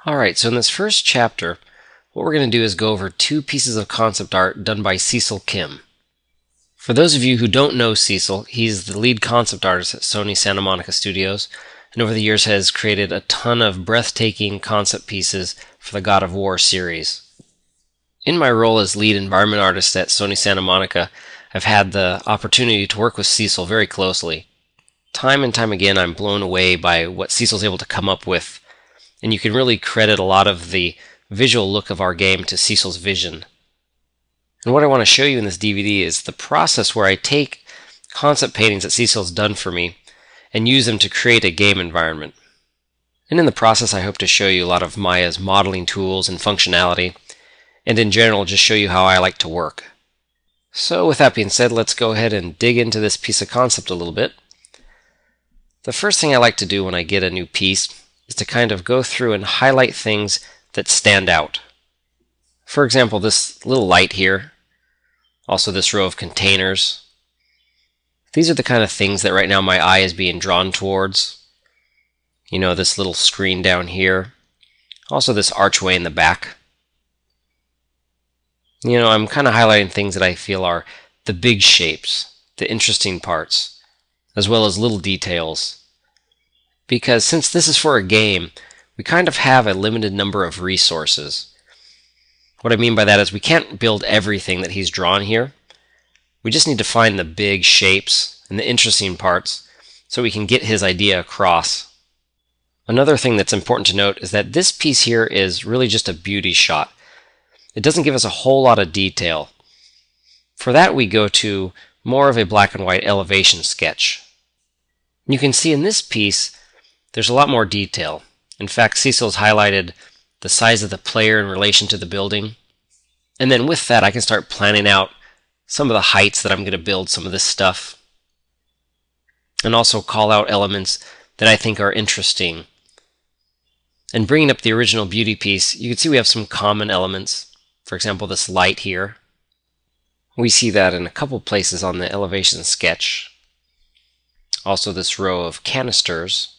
Alright, so in this first chapter, what we're going to do is go over two pieces of concept art done by Cecil Kim. For those of you who don't know Cecil, he's the lead concept artist at Sony Santa Monica Studios, and over the years has created a ton of breathtaking concept pieces for the God of War series. In my role as lead environment artist at Sony Santa Monica, I've had the opportunity to work with Cecil very closely. Time and time again, I'm blown away by what Cecil's able to come up with, and you can really credit a lot of the visual look of our game to Cecil's vision. And what I want to show you in this DVD is the process where I take concept paintings that Cecil's done for me and use them to create a game environment. And in the process, I hope to show you a lot of Maya's modeling tools and functionality, and in general, just show you how I like to work. So with that being said, let's go ahead and dig into this piece of concept a little bit. The first thing I like to do when I get a new piece is to kind of go through and highlight things that stand out. For example, this little light here, also this row of containers. These are the kind of things that right now my eye is being drawn towards. You know, this little screen down here. Also this archway in the back. You know, I'm kind of highlighting things that I feel are the big shapes, the interesting parts, as well as little details. Because since this is for a game, we kind of have a limited number of resources. What I mean by that is we can't build everything that he's drawn here. We just need to find the big shapes and the interesting parts so we can get his idea across. Another thing that's important to note is that this piece here is really just a beauty shot. It doesn't give us a whole lot of detail. For that, we go to more of a black and white elevation sketch. You can see in this piece there's a lot more detail. In fact, Cecil's highlighted the size of the player in relation to the building. And then with that, I can start planning out some of the heights that I'm going to build some of this stuff. And also call out elements that I think are interesting. And bringing up the original beauty piece, you can see we have some common elements. For example, this light here. We see that in a couple places on the elevation sketch. Also this row of canisters.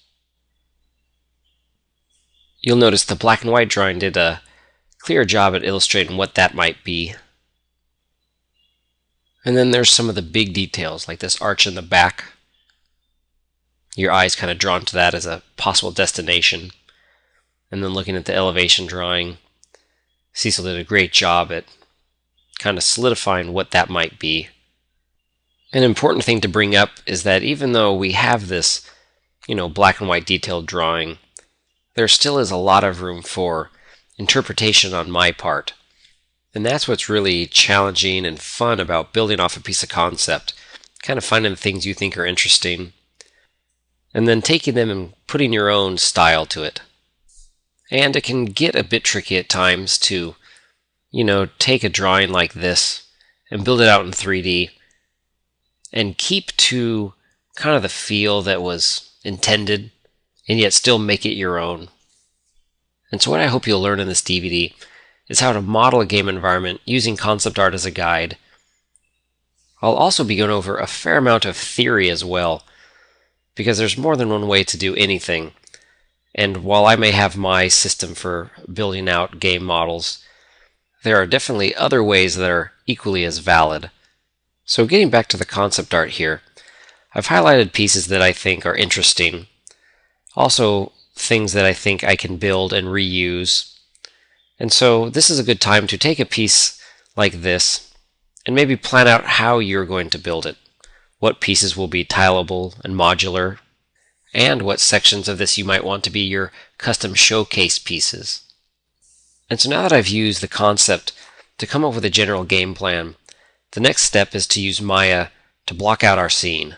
You'll notice the black and white drawing did a clear job at illustrating what that might be. And then there's some of the big details, like this arch in the back. Your eye's kind of drawn to that as a possible destination. And then looking at the elevation drawing, Cecil did a great job at kind of solidifying what that might be. An important thing to bring up is that even though we have this, black and white detailed drawing, there still is a lot of room for interpretation on my part. And that's what's really challenging and fun about building off a piece of concept. Kind of finding the things you think are interesting, and then taking them and putting your own style to it. And it can get a bit tricky at times to, take a drawing like this and build it out in 3D and keep to kind of the feel that was intended, and yet still make it your own. And so what I hope you'll learn in this DVD is how to model a game environment using concept art as a guide. I'll also be going over a fair amount of theory as well, because there's more than one way to do anything. And while I may have my system for building out game models, there are definitely other ways that are equally as valid. So getting back to the concept art here, I've highlighted pieces that I think are interesting. Also, things that I think I can build and reuse. And so this is a good time to take a piece like this and maybe plan out how you're going to build it. What pieces will be tileable and modular, and what sections of this you might want to be your custom showcase pieces. And so now that I've used the concept to come up with a general game plan, the next step is to use Maya to block out our scene.